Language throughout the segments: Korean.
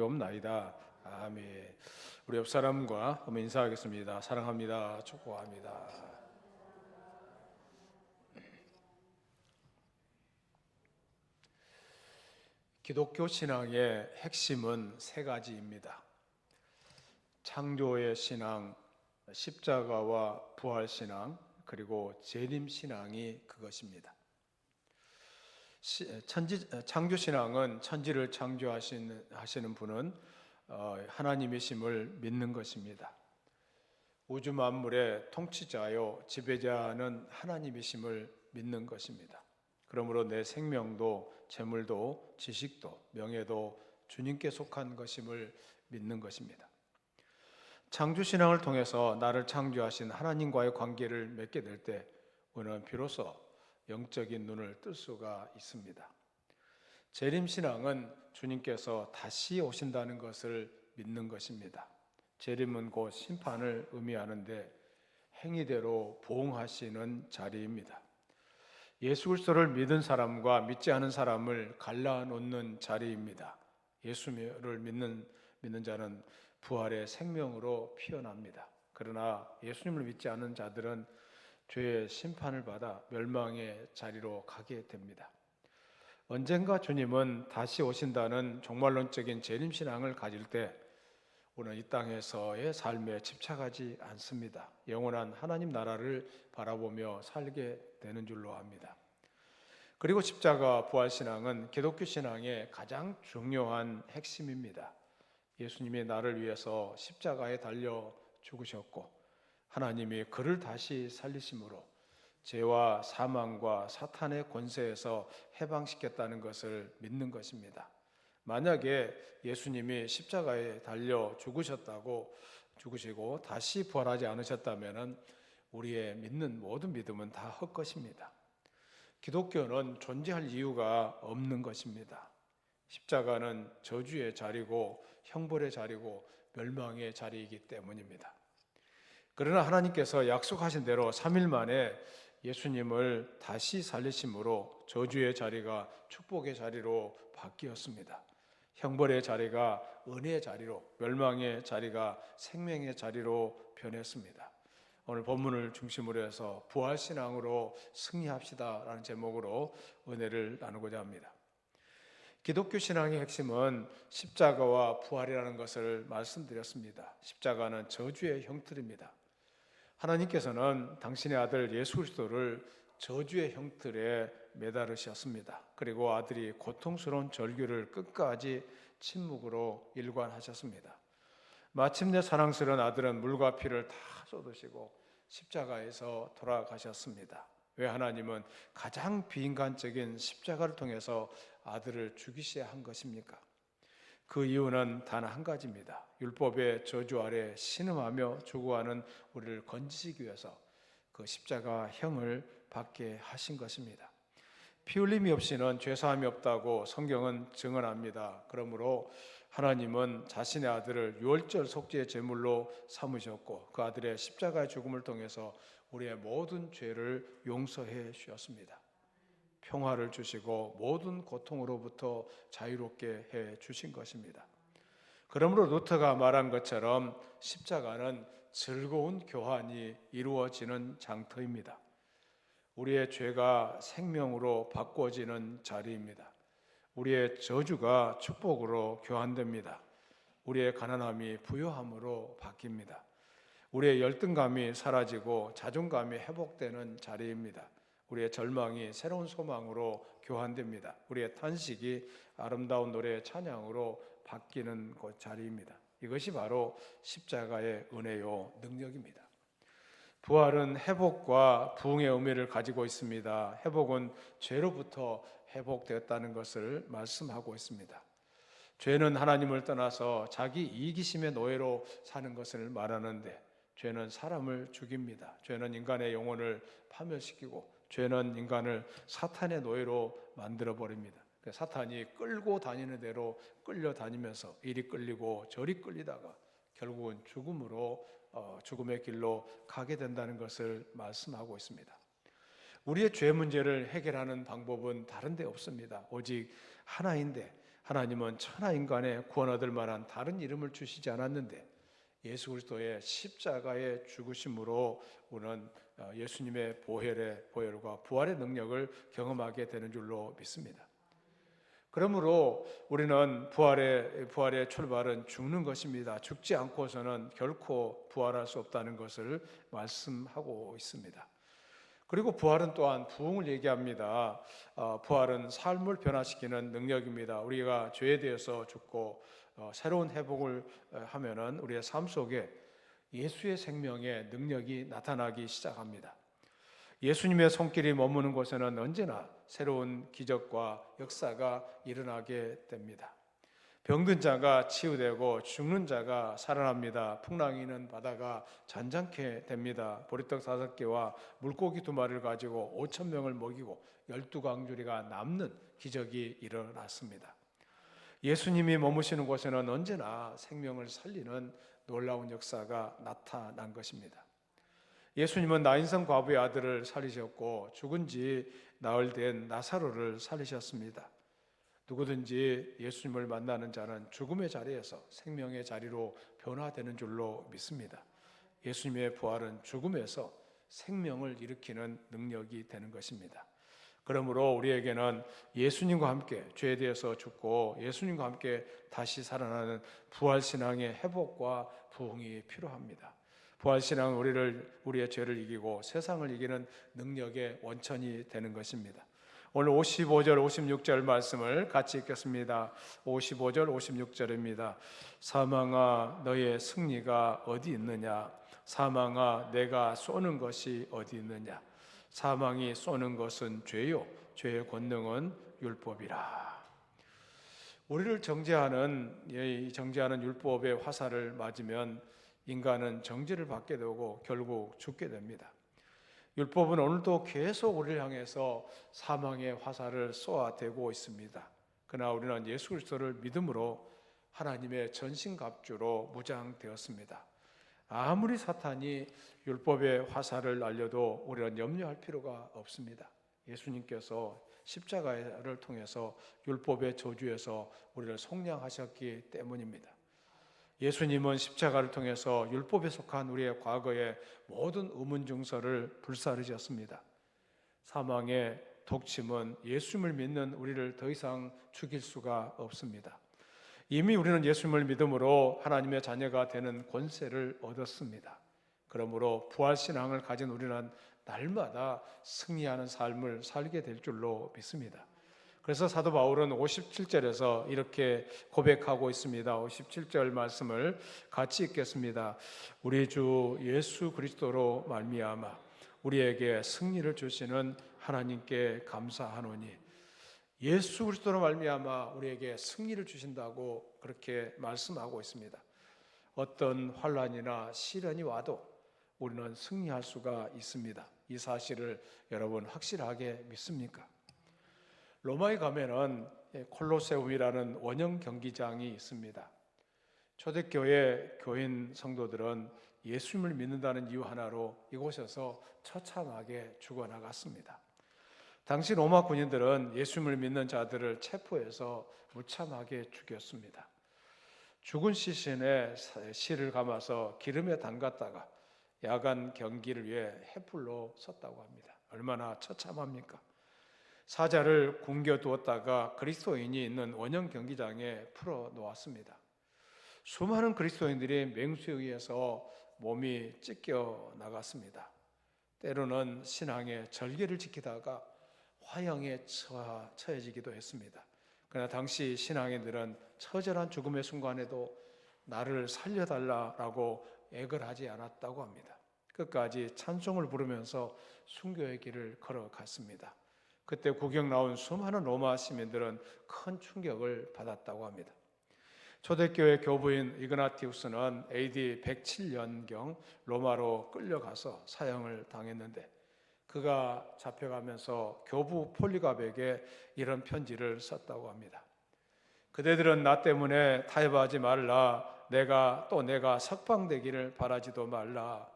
없나이다. 아멘. 우리 옆 사람과 한번 인사하겠습니다. 사랑합니다. 축복합니다. 기독교 신앙의 핵심은 세 가지입니다. 창조의 신앙, 십자가와 부활 신앙, 그리고 재림 신앙이 그것입니다. 창조 신앙은 천지를 창조하시는 분은 하나님이심을 믿는 것입니다. 우주 만물의 통치자요 지배자는 하나님이심을 믿는 것입니다. 그러므로 내 생명도 재물도 지식도 명예도 주님께 속한 것임을 믿는 것입니다. 창조신앙을 통해서 나를 창조하신 하나님과의 관계를 맺게 될 때 우리는 비로소 영적인 눈을 뜰 수가 있습니다. 재림신앙은 주님께서 다시 오신다는 것을 믿는 것입니다. 재림은 곧 심판을 의미하는데 행위대로 보응하시는 자리입니다. 예수 그리스도를 믿은 사람과 믿지 않은 사람을 갈라놓는 자리입니다. 예수를 믿는 자는 부활의 생명으로 피어납니다. 그러나 예수님을 믿지 않은 자들은 죄의 심판을 받아 멸망의 자리로 가게 됩니다. 언젠가 주님은 다시 오신다는 종말론적인 재림신앙을 가질 때 우리는 이 땅에서의 삶에 집착하지 않습니다. 영원한 하나님 나라를 바라보며 살게 되는 줄로 압니다. 그리고 십자가 부활신앙은 기독교 신앙의 가장 중요한 핵심입니다. 예수님이 나를 위해서 십자가에 달려 죽으셨고 하나님이 그를 다시 살리심으로 죄와 사망과 사탄의 권세에서 해방시켰다는 것을 믿는 것입니다. 만약에 예수님이 십자가에 달려 죽으시고 다시 부활하지 않으셨다면 우리의 믿는 모든 믿음은 다 헛것입니다. 기독교는 존재할 이유가 없는 것입니다. 십자가는 저주의 자리고 형벌의 자리고 멸망의 자리이기 때문입니다. 그러나 하나님께서 약속하신 대로 3일 만에 예수님을 다시 살리심으로 저주의 자리가 축복의 자리로 바뀌었습니다. 형벌의 자리가 은혜의 자리로, 멸망의 자리가 생명의 자리로 변했습니다. 오늘 본문을 중심으로 해서 부활신앙으로 승리합시다라는 제목으로 은혜를 나누고자 합니다. 기독교 신앙의 핵심은 십자가와 부활이라는 것을 말씀드렸습니다. 십자가는 저주의 형틀입니다. 하나님께서는 당신의 아들 예수 그리스도를 저주의 형틀에 매달으셨습니다. 그리고 아들이 고통스러운 절규를 끝까지 침묵으로 일관하셨습니다. 마침내 사랑스러운 아들은 물과 피를 다 쏟으시고 십자가에서 돌아가셨습니다. 왜 하나님은 가장 비인간적인 십자가를 통해서 아들을 죽이셔야 한 것입니까? 그 이유는 단 한 가지입니다. 율법의 저주 아래 신음하며 죽어가는 우리를 건지시기 위해서 그 십자가형을 받게 하신 것입니다. 피 흘림이 없이는 죄사함이 없다고 성경은 증언합니다. 그러므로 하나님은 자신의 아들을 유월절 속죄의 제물로 삼으셨고 그 아들의 십자가의 죽음을 통해서 우리의 모든 죄를 용서해 주셨습니다. 평화를 주시고 모든 고통으로부터 자유롭게 해 주신 것입니다. 그러므로 루터가 말한 것처럼 십자가는 즐거운 교환이 이루어지는 장터입니다. 우리의 죄가 생명으로 바꿔지는 자리입니다. 우리의 저주가 축복으로 교환됩니다. 우리의 가난함이 부요함으로 바뀝니다. 우리의 열등감이 사라지고 자존감이 회복되는 자리입니다. 우리의 절망이 새로운 소망으로 교환됩니다. 우리의 탄식이 아름다운 노래의 찬양으로 바뀌는 곳 자리입니다. 이것이 바로 십자가의 은혜요 능력입니다. 부활은 회복과 부흥의 의미를 가지고 있습니다. 회복은 죄로부터 회복되었다는 것을 말씀하고 있습니다. 죄는 하나님을 떠나서 자기 이기심의 노예로 사는 것을 말하는데 죄는 사람을 죽입니다. 죄는 인간의 영혼을 파멸시키고 죄는 인간을 사탄의 노예로 만들어버립니다. 사탄이 끌고 다니는 대로 끌려다니면서 이리 끌리고 저리 끌리다가 결국은 죽음의 길로 가게 된다는 것을 말씀하고 있습니다. 우리의 죄 문제를 해결하는 방법은 다른 데 없습니다. 오직 하나인데 하나님은 천하 인간의 구원 얻을 만한 다른 이름을 주시지 않았는데 예수 그리스도의 십자가의 죽으심으로 우리는 예수님의 보혈과 부활의 능력을 경험하게 되는 줄로 믿습니다. 그러므로 우리는 부활의 출발은 죽는 것입니다. 죽지 않고서는 결코 부활할 수 없다는 것을 말씀하고 있습니다. 그리고 부활은 또한 부흥을 얘기합니다. 부활은 삶을 변화시키는 능력입니다. 우리가 죄에 대해서 죽고 새로운 회복을 하면은 우리의 삶 속에 예수의 생명의 능력이 나타나기 시작합니다. 예수님의 손길이 머무는 곳에는 언제나 새로운 기적과 역사가 일어나게 됩니다. 병든 자가 치유되고 죽는 자가 살아납니다. 풍랑이는 바다가 잔잔케 됩니다. 보리떡 5개와 물고기 2마리를 가지고 5,000명을 먹이고 12광주리가 남는 기적이 일어났습니다. 예수님이 머무시는 곳에는 언제나 생명을 살리는 놀라운 역사가 나타난 것입니다. 예수님은 나인성 과부의 아들을 살리셨고 죽은 지 나흘 된 나사로를 살리셨습니다. 누구든지 예수님을 만나는 자는 죽음의 자리에서 생명의 자리로 변화되는 줄로 믿습니다. 예수님의 부활은 죽음에서 생명을 일으키는 능력이 되는 것입니다. 그러므로 우리에게는 예수님과 함께 죄에 대해서 죽고 예수님과 함께 다시 살아나는 부활신앙의 회복과 부흥이 필요합니다. 부활신앙은 우리의 죄를 이기고 세상을 이기는 능력의 원천이 되는 것입니다. 오늘 55절 56절 말씀을 같이 읽겠습니다. 55절 56절입니다. 사망아 너의 승리가 어디 있느냐? 사망아 내가 쏘는 것이 어디 있느냐? 사망이 쏘는 것은 죄요 죄의 권능은 율법이라. 우리를 정죄하는 율법의 화살을 맞으면 인간은 정죄를 받게 되고 결국 죽게 됩니다. 율법은 오늘도 계속 우리를 향해서 사망의 화살을 쏘아대고 있습니다. 그러나 우리는 예수 그리스도를 믿음으로 하나님의 전신갑주로 무장되었습니다. 아무리 사탄이 율법의 화살을 날려도 우리는 염려할 필요가 없습니다. 예수님께서 십자가를 통해서 율법의 저주에서 우리를 속량하셨기 때문입니다. 예수님은 십자가를 통해서 율법에 속한 우리의 과거의 모든 의문증서를 불사르셨습니다. 사망의 독침은 예수님을 믿는 우리를 더 이상 죽일 수가 없습니다. 이미 우리는 예수님을 믿음으로 하나님의 자녀가 되는 권세를 얻었습니다. 그러므로 부활신앙을 가진 우리는 날마다 승리하는 삶을 살게 될 줄로 믿습니다. 그래서 사도 바울은 57절에서 이렇게 고백하고 있습니다. 57절 말씀을 같이 읽겠습니다. 우리 주 예수 그리스도로 말미암아 우리에게 승리를 주시는 하나님께 감사하노니. 예수 그리스도로 말미암아 우리에게 승리를 주신다고 그렇게 말씀하고 있습니다. 어떤 환난이나 시련이 와도 우리는 승리할 수가 있습니다. 이 사실을 여러분 확실하게 믿습니까? 로마에 가면은 콜로세움이라는 원형 경기장이 있습니다. 초대교회 교인 성도들은 예수님을 믿는다는 이유 하나로 이곳에서 처참하게 죽어나갔습니다. 당시 로마 군인들은 예수님을 믿는 자들을 체포해서 무참하게 죽였습니다. 죽은 시신에 실을 감아서 기름에 담갔다가 야간 경기를 위해 횃불로 섰다고 합니다. 얼마나 처참합니까? 사자를 굶겨두었다가 그리스도인이 있는 원형 경기장에 풀어 놓았습니다. 수많은 그리스도인들이 맹수에 의해서 몸이 찢겨 나갔습니다. 때로는 신앙의 절개를 지키다가 화형에 처해지기도 했습니다. 그러나 당시 신앙인들은 처절한 죽음의 순간에도 나를 살려달라고 애걸하지 않았다고 합니다. 끝까지 찬송을 부르면서 순교의 길을 걸어갔습니다. 그때 구경 나온 수많은 로마 시민들은 큰 충격을 받았다고 합니다. 초대교회 교부인 이그나티우스는 AD 107년경 로마로 끌려가서 사형을 당했는데 그가 잡혀가면서 교부 폴리갑에게 이런 편지를 썼다고 합니다. 그대들은 나 때문에 타협하지 말라. 내가 석방되기를 바라지도 말라.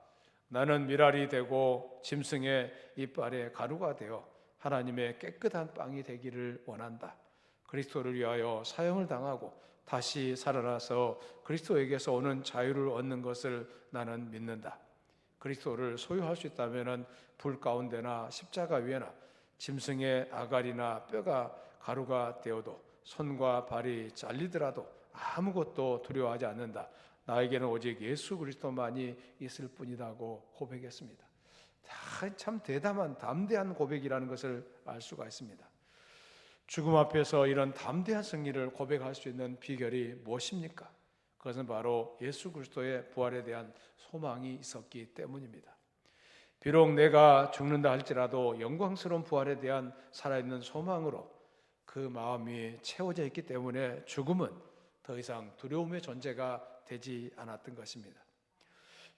나는 미랄이 되고 짐승의 이빨에 가루가 되어 하나님의 깨끗한 빵이 되기를 원한다. 그리스도를 위하여 사형을 당하고 다시 살아나서 그리스도에게서 오는 자유를 얻는 것을 나는 믿는다. 그리스도를 소유할 수 있다면 불 가운데나 십자가 위에나 짐승의 아가리나 뼈가 가루가 되어도 손과 발이 잘리더라도 아무것도 두려워하지 않는다. 나에게는 오직 예수 그리스도만이 있을 뿐이라고 고백했습니다. 참 대담한 담대한 고백이라는 것을 알 수가 있습니다. 죽음 앞에서 이런 담대한 승리를 고백할 수 있는 비결이 무엇입니까? 그것은 바로 예수 그리스도의 부활에 대한 소망이 있었기 때문입니다. 비록 내가 죽는다 할지라도 영광스러운 부활에 대한 살아있는 소망으로 그 마음이 채워져 있기 때문에 죽음은 더 이상 두려움의 존재가 되지 않았던 것입니다.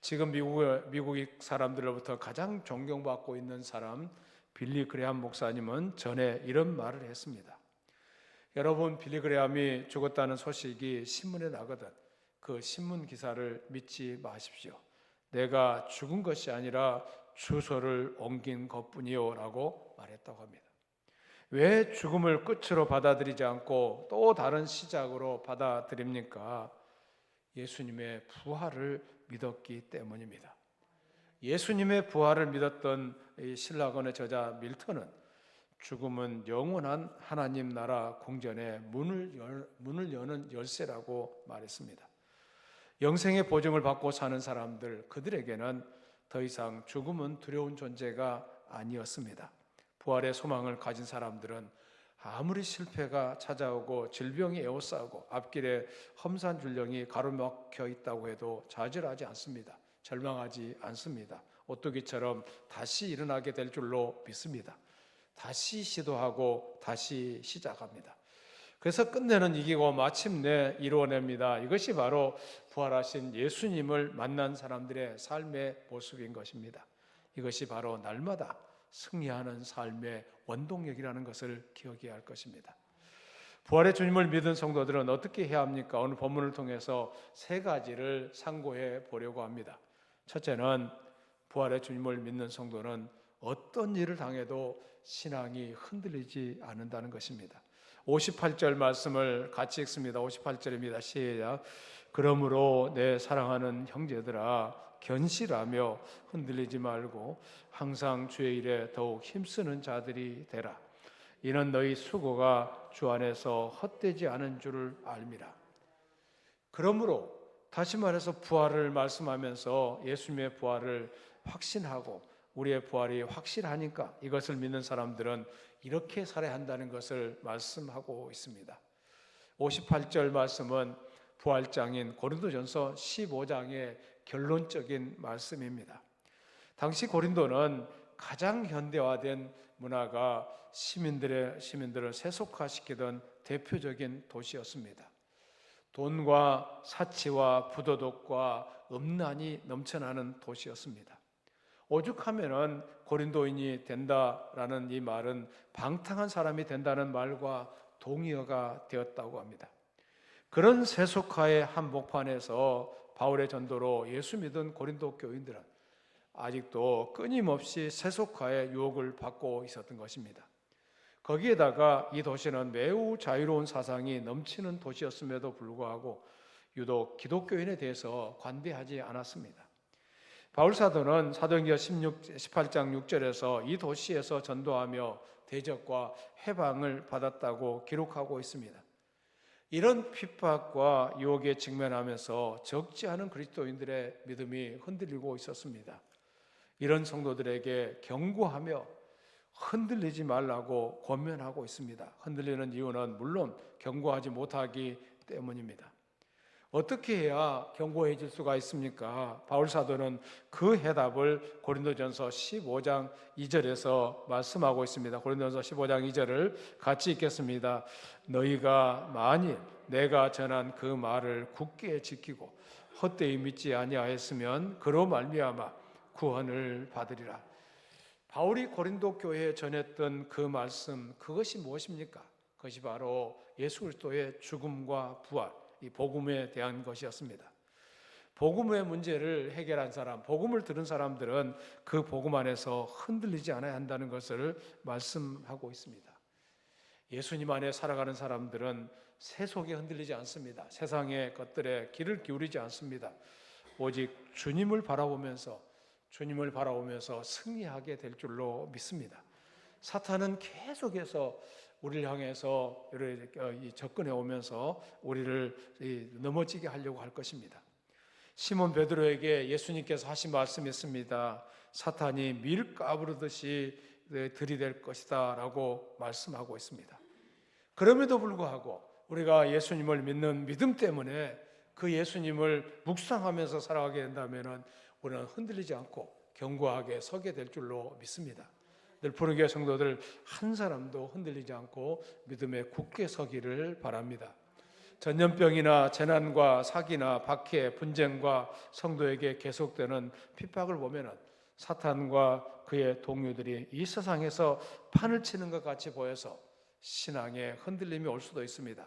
지금 미국 사람들로부터 가장 존경받고 있는 사람 빌리 그레함 목사님은 전에 이런 말을 했습니다. 여러분, 빌리 그레함이 죽었다는 소식이 신문에 나거든 그 신문 기사를 믿지 마십시오. 내가 죽은 것이 아니라 주소를 옮긴 것뿐이요 라고 말했다고 합니다. 왜 죽음을 끝으로 받아들이지 않고 또 다른 시작으로 받아들입니까? 예수님의 부활을 믿었기 때문입니다. 예수님의 부활을 믿었던 이 신라건의 저자 밀턴은 죽음은 영원한 하나님 나라 궁전의 문을 여는 열쇠라고 말했습니다. 영생의 보증을 받고 사는 사람들, 그들에게는 더 이상 죽음은 두려운 존재가 아니었습니다. 부활의 소망을 가진 사람들은 아무리 실패가 찾아오고 질병이 에워싸고 앞길에 험산 줄령이 가로막혀 있다고 해도 좌절하지 않습니다. 절망하지 않습니다. 오뚜기처럼 다시 일어나게 될 줄로 믿습니다. 다시 시도하고 다시 시작합니다. 그래서 끝내는 이기고 마침내 이루어냅니다. 이것이 바로 부활하신 예수님을 만난 사람들의 삶의 모습인 것입니다. 이것이 바로 날마다 승리하는 삶의 원동력이라는 것을 기억해야 할 것입니다. 부활의 주님을 믿은 성도들은 어떻게 해야 합니까? 오늘 본문을 통해서 세 가지를 상고해 보려고 합니다. 첫째는 부활의 주님을 믿는 성도는 어떤 일을 당해도 신앙이 흔들리지 않는다는 것입니다. 58절 말씀을 같이 읽습니다. 58절입니다. 시작. 그러므로 내 사랑하는 형제들아 견실하며 흔들리지 말고 항상 주의 일에 더욱 힘쓰는 자들이 되라. 이는 너희 수고가 주 안에서 헛되지 않은 줄을 알미라. 그러므로 다시 말해서 부활을 말씀하면서 예수님의 부활을 확신하고 우리의 부활이 확실하니까 이것을 믿는 사람들은 이렇게 살아야 한다는 것을 말씀하고 있습니다. 58절 말씀은 부활장인 고린도전서 15장의 결론적인 말씀입니다. 당시 고린도는 가장 현대화된 문화가 시민들을 세속화시키던 대표적인 도시였습니다. 돈과 사치와 부도덕과 음란이 넘쳐나는 도시였습니다. 오죽하면은 고린도인이 된다라는 이 말은 방탕한 사람이 된다는 말과 동의어가 되었다고 합니다. 그런 세속화의 한복판에서 바울의 전도로 예수 믿은 고린도 교인들은 아직도 끊임없이 세속화의 유혹을 받고 있었던 것입니다. 거기에다가 이 도시는 매우 자유로운 사상이 넘치는 도시였음에도 불구하고 유독 기독교인에 대해서 관대하지 않았습니다. 바울 사도는 사도행전 18장 6절에서 이 도시에서 전도하며 대적과 해방을 받았다고 기록하고 있습니다. 이런 핍박과 유혹에 직면하면서 적지 않은 그리스도인들의 믿음이 흔들리고 있었습니다. 이런 성도들에게 경고하며 흔들리지 말라고 권면하고 있습니다. 흔들리는 이유는 물론 경고하지 못하기 때문입니다. 어떻게 해야 경고해질 수가 있습니까? 바울 사도는 그 해답을 고린도전서 15장 2절에서 말씀하고 있습니다. 고린도전서 15장 2절을 같이 읽겠습니다. 너희가 만일 내가 전한 그 말을 굳게 지키고 헛되이 믿지 아니하였으면 그로 말미암아 구원을 받으리라. 바울이 고린도 교회에 전했던 그 말씀, 그것이 무엇입니까? 그것이 바로 예수 그리스도의 죽음과 부활, 이 복음에 대한 것이었습니다. 복음의 문제를 해결한 사람, 복음을 들은 사람들은 그 복음 안에서 흔들리지 않아야 한다는 것을 말씀하고 있습니다. 예수님 안에 살아가는 사람들은 세속에 흔들리지 않습니다. 세상의 것들에 귀를 기울이지 않습니다. 오직 주님을 바라보면서 승리하게 될 줄로 믿습니다. 사탄은 계속해서 우리를 향해서 접근해 오면서 우리를 넘어지게 하려고 할 것입니다. 시몬 베드로에게 예수님께서 하신 말씀이 있습니다. 사탄이 밀 까부르듯이 들이댈 것이다 라고 말씀하고 있습니다. 그럼에도 불구하고 우리가 예수님을 믿는 믿음 때문에 그 예수님을 묵상하면서 살아가게 된다면 우리는 흔들리지 않고 견고하게 서게 될 줄로 믿습니다. 늘 푸르게 성도들 한 사람도 흔들리지 않고 믿음에 굳게 서기를 바랍니다. 전염병이나 재난과 사기나 박해, 분쟁과 성도에게 계속되는 핍박을 보면 사탄과 그의 동료들이 이 세상에서 판을 치는 것 같이 보여서 신앙에 흔들림이 올 수도 있습니다.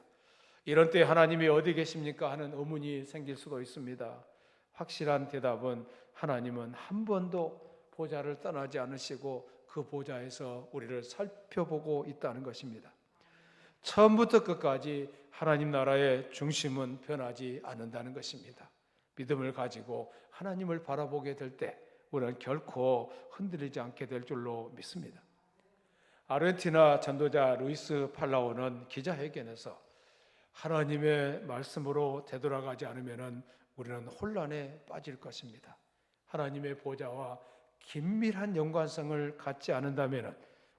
이런 때 하나님이 어디 계십니까 하는 의문이 생길 수도 있습니다. 확실한 대답은 하나님은 한 번도 보좌를 떠나지 않으시고 그 보좌에서 우리를 살펴보고 있다는 것입니다. 처음부터 끝까지 하나님 나라의 중심은 변하지 않는다는 것입니다. 믿음을 가지고 하나님을 바라보게 될 때 우리는 결코 흔들리지 않게 될 줄로 믿습니다. 아르헨티나 전도자 루이스 팔라오는 기자회견에서 하나님의 말씀으로 되돌아가지 않으면 우리는 혼란에 빠질 것입니다. 하나님의 보좌와 긴밀한 연관성을 갖지 않는다면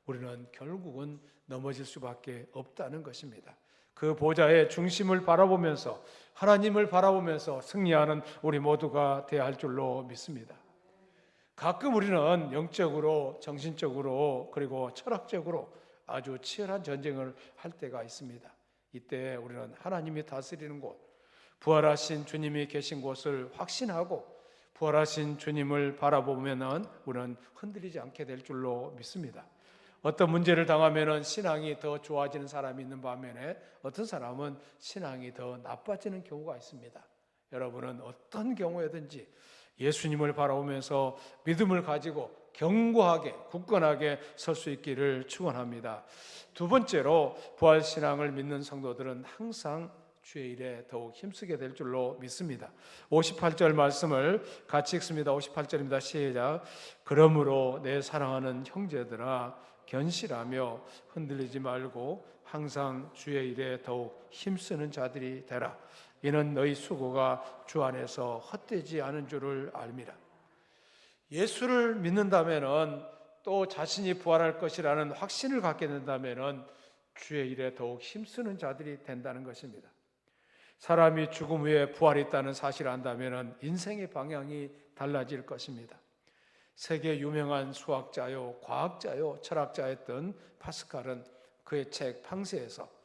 우리는 결국은 넘어질 수밖에 없다는 것입니다. 그 보좌의 중심을 바라보면서 하나님을 바라보면서 승리하는 우리 모두가 되어야 할 줄로 믿습니다. 가끔 우리는 영적으로, 정신적으로 그리고 철학적으로 아주 치열한 전쟁을 할 때가 있습니다. 이때 우리는 하나님이 다스리는 곳, 부활하신 주님이 계신 곳을 확신하고 부활하신 주님을 바라보면 우리는 흔들리지 않게 될 줄로 믿습니다. 어떤 문제를 당하면 신앙이 더 좋아지는 사람이 있는 반면에 어떤 사람은 신앙이 더 나빠지는 경우가 있습니다. 여러분은 어떤 경우에든지 예수님을 바라보면서 믿음을 가지고 견고하게 굳건하게 설 수 있기를 축원합니다. 두 번째로 부활신앙을 믿는 성도들은 항상 주의 일에 더욱 힘쓰게 될 줄로 믿습니다. 58절 말씀을 같이 읽습니다. 58절입니다. 시작. 그러므로 내 사랑하는 형제들아 견실하며 흔들리지 말고 항상 주의 일에 더욱 힘쓰는 자들이 되라. 이는 너희 수고가 주 안에서 헛되지 않은 줄을 알미라. 예수를 믿는다면 또 자신이 부활할 것이라는 확신을 갖게 된다면 주의 일에 더욱 힘쓰는 자들이 된다는 것입니다. 사람이 죽음 후에 부활이 있다는 사실을 안다면 인생의 방향이 달라질 것입니다. 세계 유명한 수학자요, 과학자요, 철학자였던 파스칼은 그의 책 팡세에서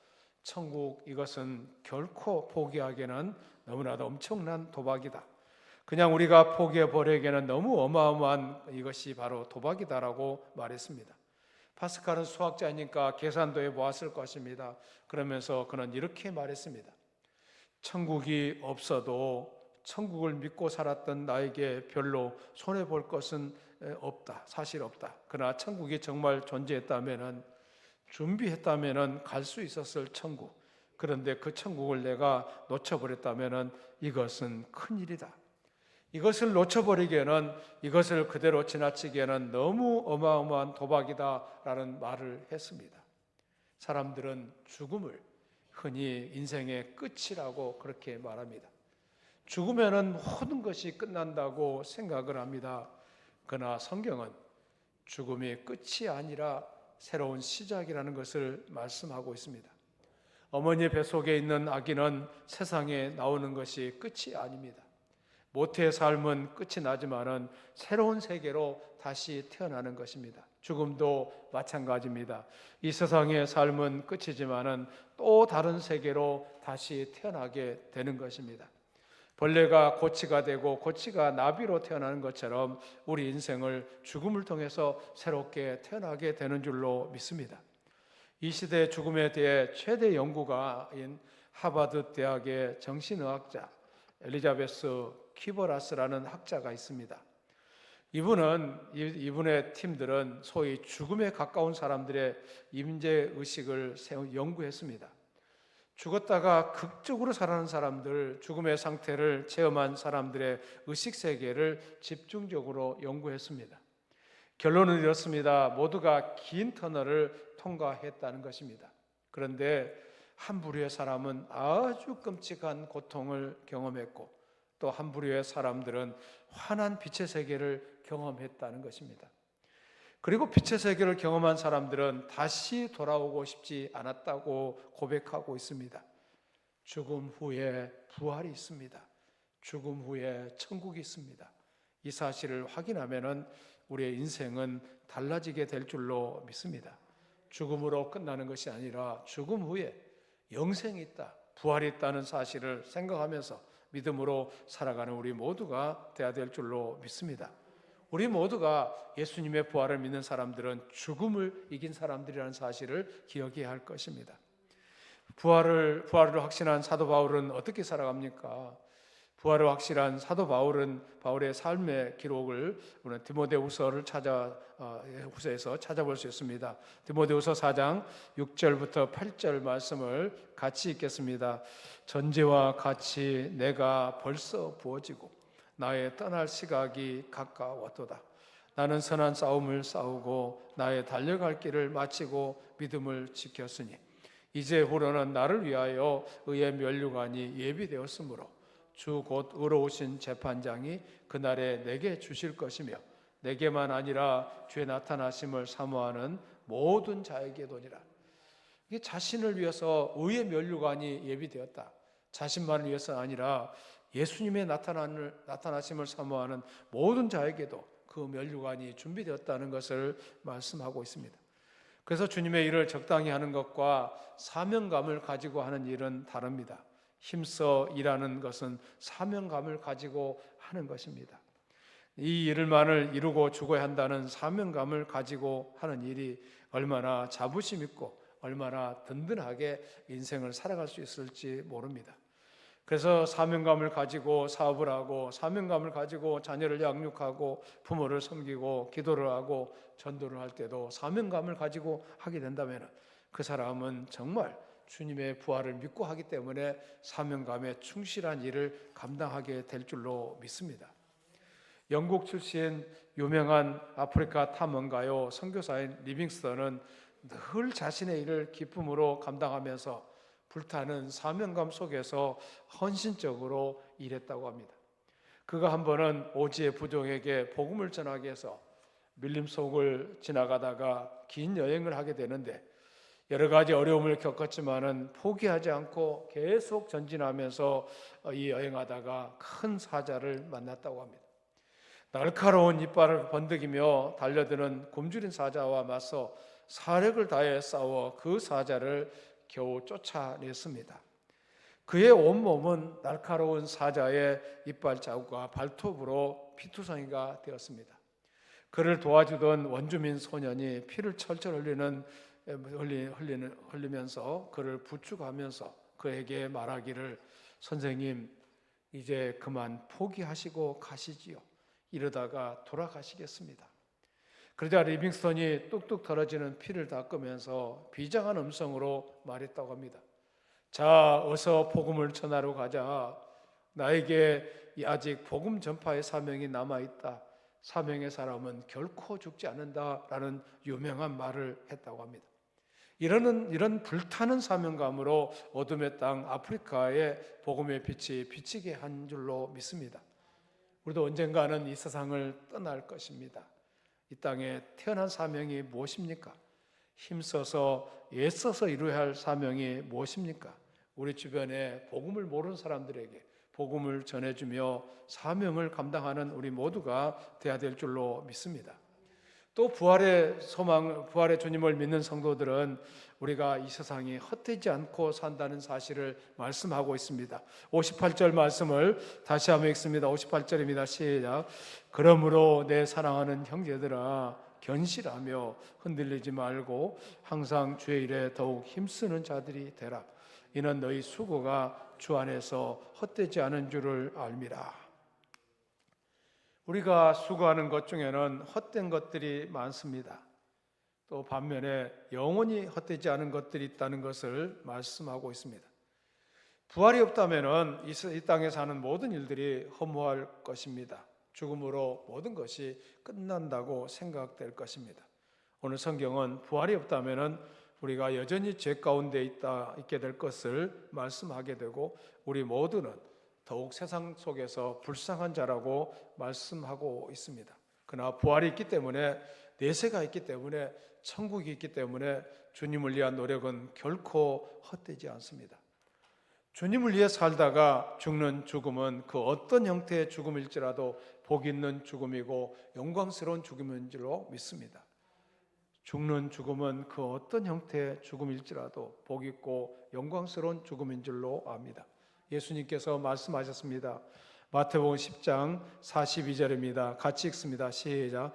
천국 이것은 결코 포기하기에는 너무나도 엄청난 도박이다. 그냥 우리가 포기해버리기에는 너무 어마어마한 이것이 바로 도박이다라고 말했습니다. 파스칼은 수학자니까 계산도 해보았을 것입니다. 그러면서 그는 이렇게 말했습니다. 천국이 없어도 천국을 믿고 살았던 나에게 별로 손해볼 것은 없다. 사실 없다. 그러나 천국이 정말 존재했다면 준비했다면 갈 수 있었을 천국. 그런데 그 천국을 내가 놓쳐버렸다면 이것은 큰일이다. 이것을 놓쳐버리기에는 이것을 그대로 지나치기에는 너무 어마어마한 도박이다라는 말을 했습니다. 사람들은 죽음을 흔히 인생의 끝이라고 그렇게 말합니다. 죽으면은 모든 것이 끝난다고 생각을 합니다. 그러나 성경은 죽음이 끝이 아니라 새로운 시작이라는 것을 말씀하고 있습니다. 어머니 뱃속에 있는 아기는 세상에 나오는 것이 끝이 아닙니다. 모태의 삶은 끝이 나지만은 새로운 세계로 다시 태어나는 것입니다. 죽음도 마찬가지입니다. 이 세상의 삶은 끝이지만은 또 다른 세계로 다시 태어나게 되는 것입니다. 벌레가 고치가 되고 고치가 나비로 태어나는 것처럼 우리 인생을 죽음을 통해서 새롭게 태어나게 되는 줄로 믿습니다. 이 시대의 죽음에 대해 최대 연구가인 하버드 대학의 정신의학자 엘리자베스 키버라스라는 학자가 있습니다. 이분의 팀들은 소위 죽음에 가까운 사람들의 임재 의식을 연구했습니다. 죽었다가 극적으로 살아난 사람들, 죽음의 상태를 체험한 사람들의 의식 세계를 집중적으로 연구했습니다. 결론은 이렇습니다. 모두가 긴 터널을 통과했다는 것입니다. 그런데 한 부류의 사람은 아주 끔찍한 고통을 경험했고, 또 한 부류의 사람들은 환한 빛의 세계를 경험했다는 것입니다. 그리고 빛의 세계를 경험한 사람들은 다시 돌아오고 싶지 않았다고 고백하고 있습니다. 죽음 후에 부활이 있습니다. 죽음 후에 천국이 있습니다. 이 사실을 확인하면 우리의 인생은 달라지게 될 줄로 믿습니다. 죽음으로 끝나는 것이 아니라 죽음 후에 영생이 있다, 부활이 있다는 사실을 생각하면서 믿음으로 살아가는 우리 모두가 되어야 될 줄로 믿습니다. 우리 모두가 예수님의 부활을 믿는 사람들은 죽음을 이긴 사람들이라는 사실을 기억해야 할 것입니다. 부활을 확신한 사도 바울은 어떻게 살아갑니까? 부활을 확실한 사도 바울은 바울의 삶의 기록을 오늘 디모데후서를 후서에서 찾아볼 수 있습니다. 디모데후서 4장 6절부터 8절 말씀을 같이 읽겠습니다. 전제와 같이 내가 벌써 부어지고 나의 떠날 시각이 가까웠도다. 나는 선한 싸움을 싸우고 나의 달려갈 길을 마치고 믿음을 지켰으니 이제 후로는 나를 위하여 의의 면류관이 예비되었으므로 주 곧 의로우신 재판장이 그날에 내게 주실 것이며 내게만 아니라 주의 나타나심을 사모하는 모든 자에게도니라. 이게 자신을 위해서 의의 면류관이 예비되었다. 자신만을 위해서 아니라 예수님의 나타나심을 사모하는 모든 자에게도 그 면류관이 준비되었다는 것을 말씀하고 있습니다. 그래서 주님의 일을 적당히 하는 것과 사명감을 가지고 하는 일은 다릅니다. 힘써 일하는 것은 사명감을 가지고 하는 것입니다. 이 일만을 이루고 죽어야 한다는 사명감을 가지고 하는 일이 얼마나 자부심 있고 얼마나 든든하게 인생을 살아갈 수 있을지 모릅니다. 그래서 사명감을 가지고 사업을 하고 사명감을 가지고 자녀를 양육하고 부모를 섬기고 기도를 하고 전도를 할 때도 사명감을 가지고 하게 된다면 그 사람은 정말 주님의 부활을 믿고 하기 때문에 사명감에 충실한 일을 감당하게 될 줄로 믿습니다. 영국 출신 유명한 아프리카 탐험가요 선교사인 리빙스턴은 늘 자신의 일을 기쁨으로 감당하면서 불타는 사명감 속에서 헌신적으로 일했다고 합니다. 그가 한 번은 오지의 부족에게 복음을 전하기 위해서 밀림 속을 지나가다가 긴 여행을 하게 되는데 여러 가지 어려움을 겪었지만은 포기하지 않고 계속 전진하면서 이 여행하다가 큰 사자를 만났다고 합니다. 날카로운 이빨을 번득이며 달려드는 굶주린 사자와 맞서 사력을 다해 싸워 그 사자를 겨우 쫓아냈습니다. 그의 온몸은 날카로운 사자의 이빨 자국과 발톱으로 피투성이가 되었습니다. 그를 도와주던 원주민 소년이 피를 철철 흘리면서 그를 부축하면서 그에게 말하기를 선생님 이제 그만 포기하시고 가시지요. 이러다가 돌아가시겠습니다. 그러자 리빙스턴이 뚝뚝 떨어지는 피를 닦으면서 비장한 음성으로 말했다고 합니다. 자, 어서 복음을 전하러 가자. 나에게 아직 복음 전파의 사명이 남아있다. 사명의 사람은 결코 죽지 않는다라는 유명한 말을 했다고 합니다. 이런 불타는 사명감으로 어둠의 땅 아프리카의 복음의 빛이 비치게 한 줄로 믿습니다. 우리도 언젠가는 이 세상을 떠날 것입니다. 이 땅에 태어난 사명이 무엇입니까? 힘써서 애써서 이루어야 할 사명이 무엇입니까? 우리 주변에 복음을 모르는 사람들에게 복음을 전해주며 사명을 감당하는 우리 모두가 되어야 될 줄로 믿습니다. 또 부활의 소망, 부활의 주님을 믿는 성도들은 우리가 이 세상이 헛되지 않고 산다는 사실을 말씀하고 있습니다. 58절 말씀을 다시 한번 읽습니다. 58절입니다. 시작. 그러므로 내 사랑하는 형제들아 견실하며 흔들리지 말고 항상 주의 일에 더욱 힘쓰는 자들이 되라. 이는 너희 수고가 주 안에서 헛되지 않은 줄을 알미라. 우리가 수고하는 것 중에는 헛된 것들이 많습니다. 또 반면에 영원히 헛되지 않은 것들이 있다는 것을 말씀하고 있습니다. 부활이 없다면 이 땅에 사는 모든 일들이 허무할 것입니다. 죽음으로 모든 것이 끝난다고 생각될 것입니다. 오늘 성경은 부활이 없다면 우리가 여전히 죄 가운데 있게 될 것을 말씀하게 되고, 우리 모두는 더욱 세상 속에서 불쌍한 자라고 말씀하고 있습니다. 그러나 부활이 있기 때문에, 내세가 있기 때문에, 천국이 있기 때문에 주님을 위한 노력은 결코 헛되지 않습니다. 주님을 위해 살다가 죽는 죽음은 그 어떤 형태의 죽음일지라도 복 있는 죽음이고 영광스러운 죽음인 줄로 믿습니다. 죽는 죽음은 그 어떤 형태의 죽음일지라도 복 있고 영광스러운 죽음인 줄로 압니다. 예수님께서 말씀하셨습니다. 마태복음 10장 42절입니다. 같이 읽습니다. 시작.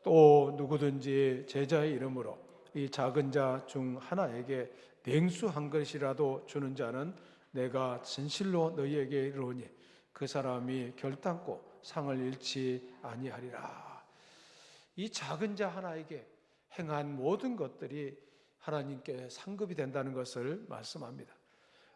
또 누구든지 제자의 이름으로 이 작은 자 중 하나에게 냉수 한 그릇이라도 주는 자는 내가 진실로 너희에게 이르노니 그 사람이 결단코 상을 잃지 아니하리라. 이 작은 자 하나에게 행한 모든 것들이 하나님께 상급이 된다는 것을 말씀합니다.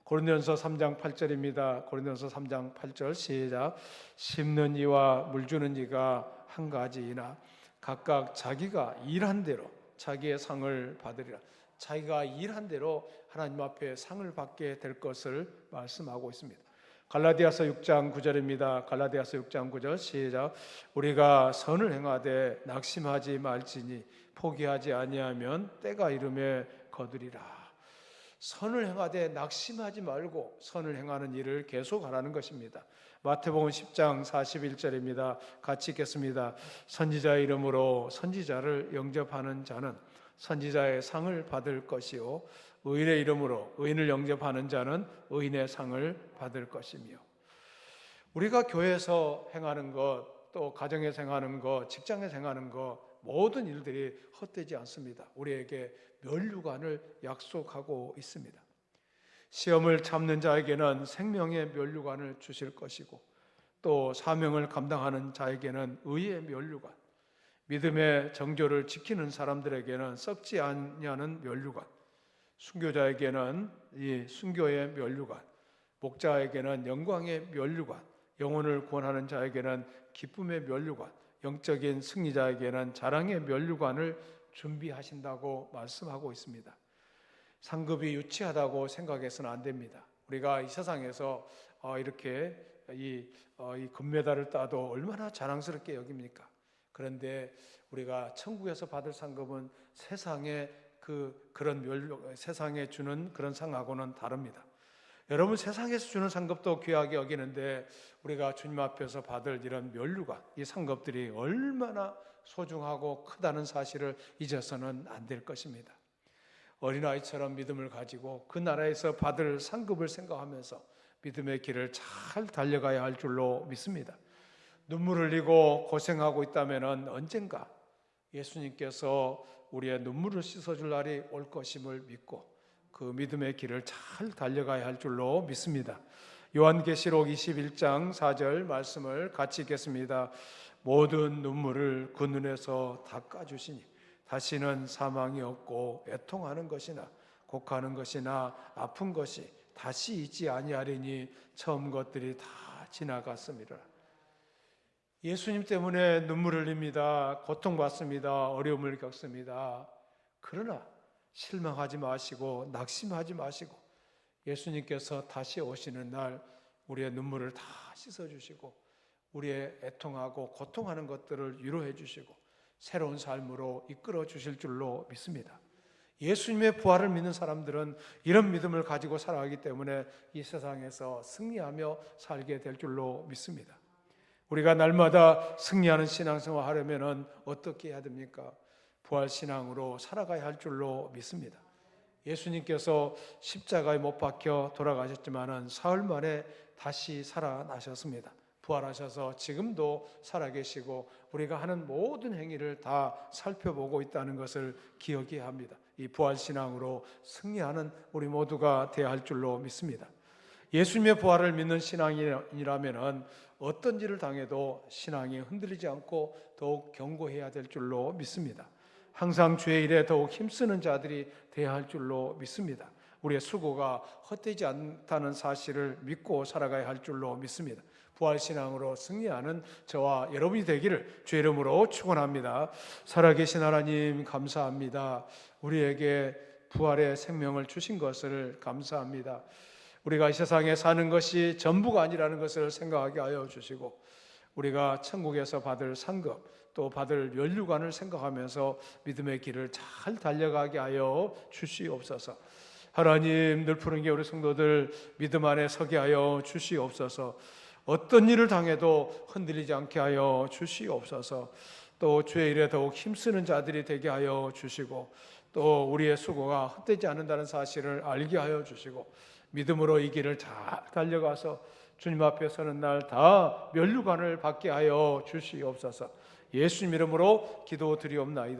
고린도전서 3장 8절입니다. 고린도전서 3장 8절 시작. 심는 이와 물 주는 이가 한 가지이나 각각 자기가 일한 대로 자기의 상을 받으리라. 자기가 일한 대로 하나님 앞에 상을 받게 될 것을 말씀하고 있습니다. 갈라디아서 6장 9절입니다. 갈라디아서 6장 9절 시작. 우리가 선을 행하되 낙심하지 말지니 포기하지 아니하면 때가 이름에 거두리라. 선을 행하되 낙심하지 말고 선을 행하는 일을 계속하라는 것입니다. 마태복음 10장 41절입니다. 같이 읽겠습니다. 선지자의 이름으로 선지자를 영접하는 자는 선지자의 상을 받을 것이요 의인의 이름으로 의인을 영접하는 자는 의인의 상을 받을 것이며, 우리가 교회에서 행하는 것, 또 가정에서 행하는 것, 직장에서 행하는 것, 모든 일들이 헛되지 않습니다. 우리에게 면류관을 약속하고 있습니다. 시험을 참는 자에게는 생명의 면류관을 주실 것이고, 또 사명을 감당하는 자에게는 의의 면류관, 믿음의 정조를 지키는 사람들에게는 썩지 않냐는 면류관, 순교자에게는 이 순교의 면류관, 목자에게는 영광의 면류관, 영혼을 구원하는 자에게는 기쁨의 면류관, 영적인 승리자에게는 자랑의 면류관을 준비하신다고 말씀하고 있습니다. 상급이 유치하다고 생각해서는 안 됩니다. 우리가 이 세상에서 이렇게 이 금메달을 따도 얼마나 자랑스럽게 여깁니까? 그런데 우리가 천국에서 받을 상급은 세상에 세상에 주는 그런 상하고는 다릅니다. 여러분, 세상에서 주는 상급도 귀하게 여기는데 우리가 주님 앞에서 받을 이런 면류관, 이 상급들이 얼마나 소중하고 크다는 사실을 잊어서는 안 될 것입니다. 어린아이처럼 믿음을 가지고 그 나라에서 받을 상급을 생각하면서 믿음의 길을 잘 달려가야 할 줄로 믿습니다. 눈물을 흘리고 고생하고 있다면 언젠가 예수님께서 우리의 눈물을 씻어줄 날이 올 것임을 믿고 그 믿음의 길을 잘 달려가야 할 줄로 믿습니다. 요한계시록 21장 4절 말씀을 같이 읽겠습니다. 모든 눈물을 그 눈에서 닦아주시니 다시는 사망이 없고 애통하는 것이나 곡하는 것이나 아픈 것이 다시 있지 아니하리니 처음 것들이 다 지나갔습니다. 예수님 때문에 눈물을 흘립니다. 고통받습니다. 어려움을 겪습니다. 그러나 실망하지 마시고 낙심하지 마시고 예수님께서 다시 오시는 날 우리의 눈물을 다 씻어주시고 우리의 애통하고 고통하는 것들을 위로해 주시고 새로운 삶으로 이끌어 주실 줄로 믿습니다. 예수님의 부활을 믿는 사람들은 이런 믿음을 가지고 살아가기 때문에 이 세상에서 승리하며 살게 될 줄로 믿습니다. 우리가 날마다 승리하는 신앙생활을 하려면 어떻게 해야 됩니까? 부활신앙으로 살아가야 할 줄로 믿습니다. 예수님께서 십자가에 못 박혀 돌아가셨지만 사흘 만에 다시 살아나셨습니다. 부활하셔서 지금도 살아계시고 우리가 하는 모든 행위를 다 살펴보고 있다는 것을 기억해야 합니다. 이 부활신앙으로 승리하는 우리 모두가 되어야 할 줄로 믿습니다. 예수님의 부활을 믿는 신앙이라면 어떤 일을 당해도 신앙이 흔들리지 않고 더욱 견고해야 될 줄로 믿습니다. 항상 주의 일에 더욱 힘쓰는 자들이 되어야 할 줄로 믿습니다. 우리의 수고가 헛되지 않다는 사실을 믿고 살아가야 할 줄로 믿습니다. 부활신앙으로 승리하는 저와 여러분이 되기를 주의 이름으로 축원합니다. 살아계신 하나님 감사합니다. 우리에게 부활의 생명을 주신 것을 감사합니다. 우리가 이 세상에 사는 것이 전부가 아니라는 것을 생각하게 하여 주시고, 우리가 천국에서 받을 상급 또 받을 면류관을 생각하면서 믿음의 길을 잘 달려가게 하여 주시옵소서. 하나님, 늘 푸른 게 우리 성도들 믿음 안에 서게 하여 주시옵소서. 어떤 일을 당해도 흔들리지 않게 하여 주시옵소서. 또 주의 일에 더욱 힘쓰는 자들이 되게 하여 주시고, 또 우리의 수고가 헛되지 않는다는 사실을 알게 하여 주시고, 믿음으로 이 길을 잘 달려가서 주님 앞에 서는 날 다 면류관을 받게 하여 주시옵소서. 예수님 이름으로 기도드리옵나이다.